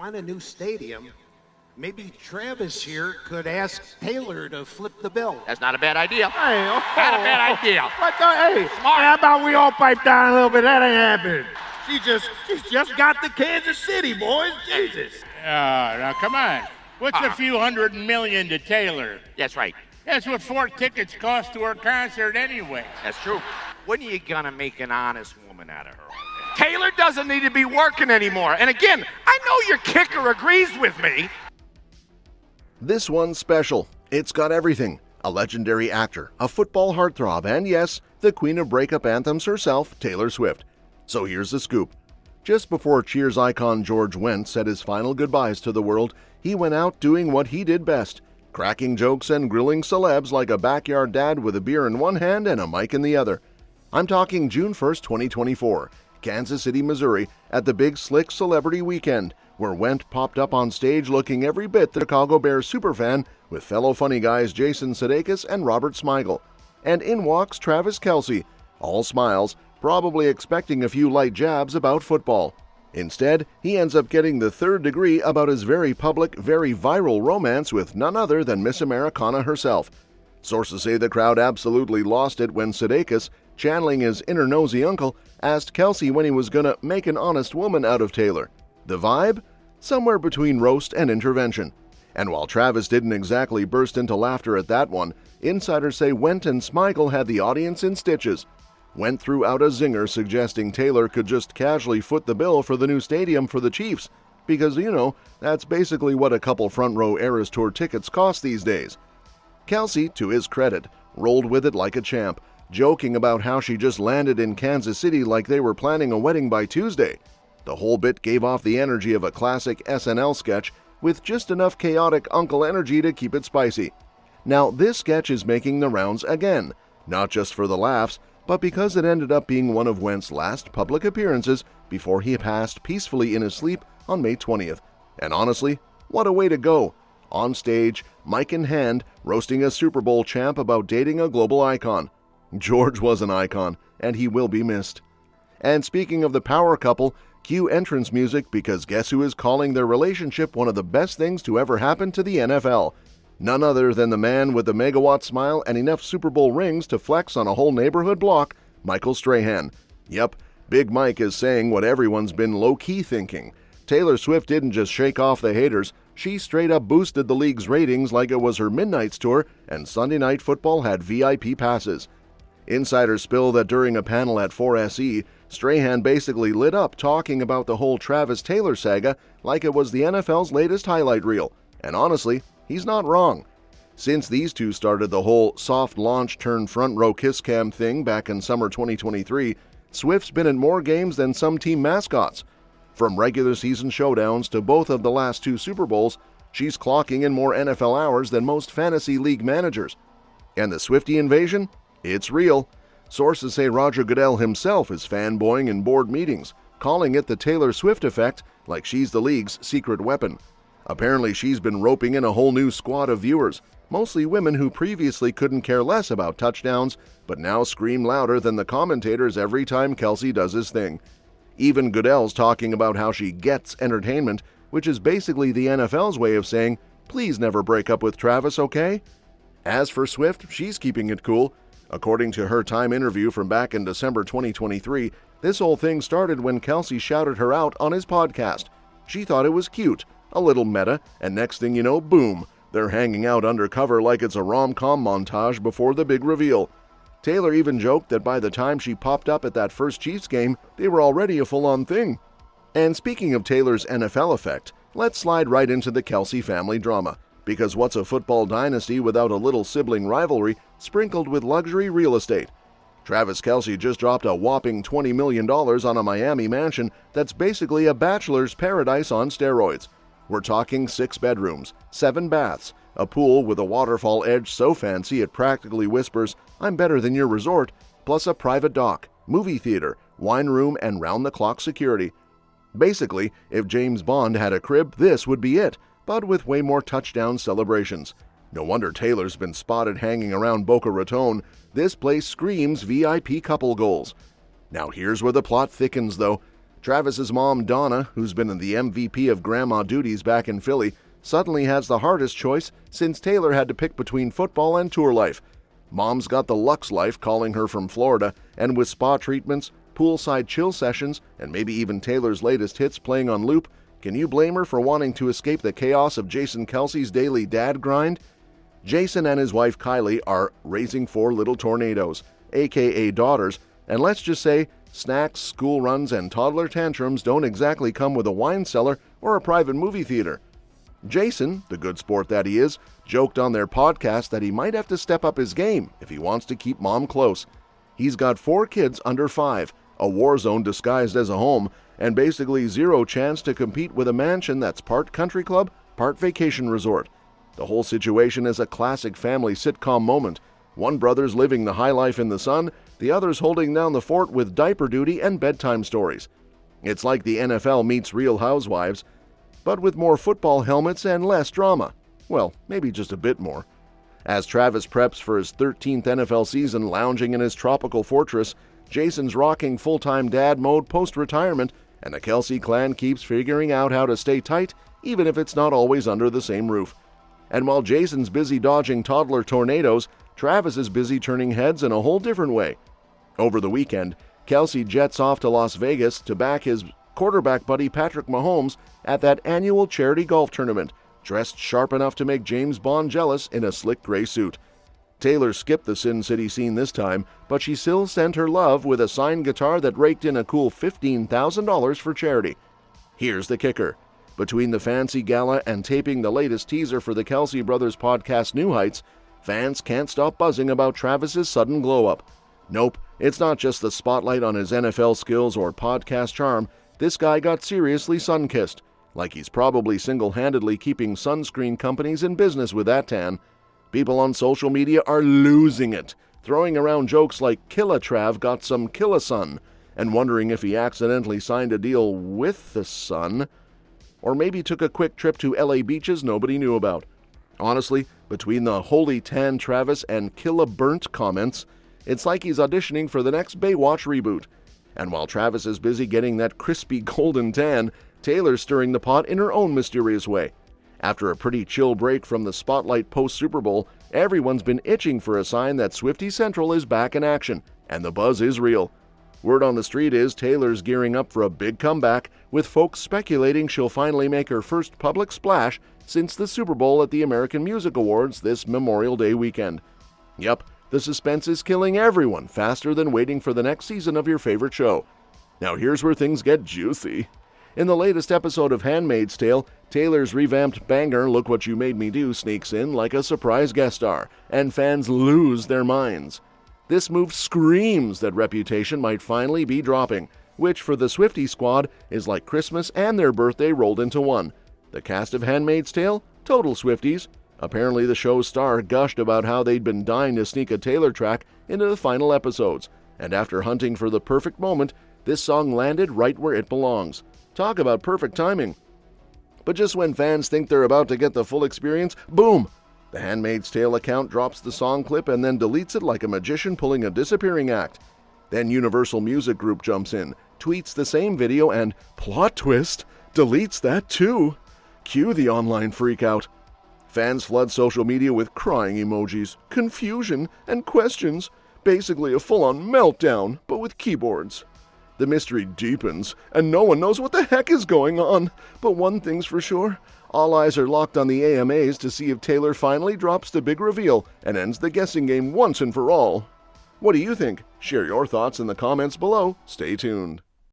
want a new stadium, maybe Travis here could ask Taylor to flip the bill. That's not a bad idea. Hey, Not a bad idea. Hey, how about we all pipe down a little bit? That ain't happening. She's just got to Kansas City, boys. Jesus. Now come on. What's a few $100 million to Taylor? That's right. That's what 4 tickets cost to her concert anyway. That's true. When are you gonna make an honest woman out of her? Taylor doesn't need to be working anymore. And again, I know your kicker agrees with me. This one's special. It's got everything. A legendary actor, a football heartthrob, and yes, the queen of breakup anthems herself, Taylor Swift. So here's the scoop. Just before Cheers icon George Wendt said his final goodbyes to the world, he went out doing what he did best, cracking jokes and grilling celebs like a backyard dad with a beer in one hand and a mic in the other. I'm talking June 1st, 2024, Kansas City, Missouri, at the Big Slick Celebrity Weekend, where Wendt popped up on stage looking every bit the Chicago Bears superfan with fellow funny guys Jason Sudeikis and Robert Smigel. And in walks Travis Kelce, all smiles, probably expecting a few light jabs about football. Instead, he ends up getting the third degree about his very public, very viral romance with none other than Miss Americana herself. Sources say the crowd absolutely lost it when Sudeikis, channeling his inner nosy uncle, asked Kelsey when he was gonna make an honest woman out of Taylor. The vibe? Somewhere between roast and intervention. And while Travis didn't exactly burst into laughter at that one, insiders say Wendt and Smigel had the audience in stitches. Wendt threw out a zinger suggesting Taylor could just casually foot the bill for the new stadium for the Chiefs, because, that's basically what a couple front row Eras Tour tickets cost these days. Kelsey, to his credit, rolled with it like a champ, joking about how she just landed in Kansas City like they were planning a wedding by Tuesday. The whole bit gave off the energy of a classic SNL sketch with just enough chaotic uncle energy to keep it spicy. Now, this sketch is making the rounds again, not just for the laughs, but because it ended up being one of Wendt's last public appearances before he passed peacefully in his sleep on May 20th. And honestly, what a way to go. On stage, mic in hand, roasting a Super Bowl champ about dating a global icon. George was an icon, and he will be missed. And speaking of the power couple, cue entrance music because guess who is calling their relationship one of the best things to ever happen to the NFL? None other than the man with the megawatt smile and enough Super Bowl rings to flex on a whole neighborhood block, Michael Strahan. Yep, Big Mike is saying what everyone's been low-key thinking. Taylor Swift didn't just shake off the haters, she straight up boosted the league's ratings like it was her Midnights tour, and Sunday Night Football had VIP passes. Insiders spill that during a panel at 4SE, Strahan basically lit up talking about the whole Travis Taylor saga like it was the NFL's latest highlight reel. And honestly, he's not wrong. Since these two started the whole soft launch turn front row kiss cam thing back in summer 2023, Swift's been in more games than some team mascots. From regular season showdowns to both of the last 2 Super Bowls, she's clocking in more NFL hours than most fantasy league managers. And the Swiftie invasion? It's real. Sources say Roger Goodell himself is fanboying in board meetings, calling it the Taylor Swift effect, like she's the league's secret weapon. Apparently she's been roping in a whole new squad of viewers, mostly women who previously couldn't care less about touchdowns, but now scream louder than the commentators every time Kelsey does his thing. Even Goodell's talking about how she gets entertainment, which is basically the NFL's way of saying, please never break up with Travis, okay? As for Swift, she's keeping it cool. According to her Time interview from back in December 2023, this whole thing started when Kelsey shouted her out on his podcast. She thought it was cute, a little meta, and next thing you know, boom, they're hanging out undercover like it's a rom-com montage before the big reveal. Taylor even joked that by the time she popped up at that first Chiefs game, they were already a full-on thing. And speaking of Taylor's NFL effect, let's slide right into the Kelce family drama. Because what's a football dynasty without a little sibling rivalry sprinkled with luxury real estate? Travis Kelce just dropped a whopping $20 million on a Miami mansion that's basically a bachelor's paradise on steroids. We're talking 6 bedrooms, 7 baths, a pool with a waterfall edge so fancy it practically whispers, "I'm better than your resort," plus a private dock, movie theater, wine room, and round-the-clock security. Basically, if James Bond had a crib, this would be it, but with way more touchdown celebrations. No wonder Taylor's been spotted hanging around Boca Raton. This place screams VIP couple goals. Now here's where the plot thickens though. Travis's mom, Donna, who's been the MVP of grandma duties back in Philly, suddenly has the hardest choice since Taylor had to pick between football and tour life. Mom's got the Lux life calling her from Florida, and with spa treatments, poolside chill sessions, and maybe even Taylor's latest hits playing on loop, can you blame her for wanting to escape the chaos of Jason Kelce's daily dad grind? Jason and his wife Kylie are raising 4 little tornadoes, aka daughters, and let's just say snacks, school runs, and toddler tantrums don't exactly come with a wine cellar or a private movie theater. Jason, the good sport that he is, joked on their podcast that he might have to step up his game if he wants to keep mom close. He's got 4 kids under 5, a war zone disguised as a home, and basically zero chance to compete with a mansion that's part country club, part vacation resort. The whole situation is a classic family sitcom moment. One brother's living the high life in the sun, the other's holding down the fort with diaper duty and bedtime stories. It's like the NFL meets Real Housewives, but with more football helmets and less drama. Well, maybe just a bit more. As Travis preps for his 13th NFL season lounging in his tropical fortress, Jason's rocking full-time dad mode post-retirement, and the Kelsey clan keeps figuring out how to stay tight, even if it's not always under the same roof. And while Jason's busy dodging toddler tornadoes, Travis is busy turning heads in a whole different way. Over the weekend, Kelsey jets off to Las Vegas to back his quarterback buddy Patrick Mahomes at that annual charity golf tournament, dressed sharp enough to make James Bond jealous in a slick gray suit. Taylor skipped the Sin City scene this time, but she still sent her love with a signed guitar that raked in a cool $15,000 for charity. Here's the kicker. Between the fancy gala and taping the latest teaser for the Kelce Brothers podcast New Heights, fans can't stop buzzing about Travis's sudden glow-up. Nope, it's not just the spotlight on his NFL skills or podcast charm. This guy got seriously sun-kissed, like he's probably single-handedly keeping sunscreen companies in business with that tan. People on social media are losing it, throwing around jokes like Killa-Trav got some Killa-sun, and wondering if he accidentally signed a deal with the sun, or maybe took a quick trip to LA beaches nobody knew about. Honestly, between the holy tan Travis and Killa-burnt comments, it's like he's auditioning for the next Baywatch reboot. And while Travis is busy getting that crispy golden tan, Taylor's stirring the pot in her own mysterious way. After a pretty chill break from the spotlight post-Super Bowl, everyone's been itching for a sign that Swiftie Central is back in action, and the buzz is real. Word on the street is Taylor's gearing up for a big comeback, with folks speculating she'll finally make her first public splash since the Super Bowl at the American Music Awards this Memorial Day weekend. Yep, the suspense is killing everyone faster than waiting for the next season of your favorite show. Now here's where things get juicy. In the latest episode of Handmaid's Tale, Taylor's revamped banger Look What You Made Me Do sneaks in like a surprise guest star, and fans lose their minds. This move screams that Reputation might finally be dropping, which for the Swiftie squad is like Christmas and their birthday rolled into one. The cast of Handmaid's Tale? Total Swifties. Apparently the show's star gushed about how they'd been dying to sneak a Taylor track into the final episodes, and after hunting for the perfect moment, this song landed right where it belongs. Talk about perfect timing. But just when fans think they're about to get the full experience, boom! The Handmaid's Tale account drops the song clip and then deletes it like a magician pulling a disappearing act. Then Universal Music Group jumps in, tweets the same video, and, plot twist, deletes that too. Cue the online freakout. Fans flood social media with crying emojis, confusion, and questions. Basically a full-on meltdown, but with keyboards. The mystery deepens, and no one knows what the heck is going on. But one thing's for sure, all eyes are locked on the AMAs to see if Taylor finally drops the big reveal and ends the guessing game once and for all. What do you think? Share your thoughts in the comments below. Stay tuned.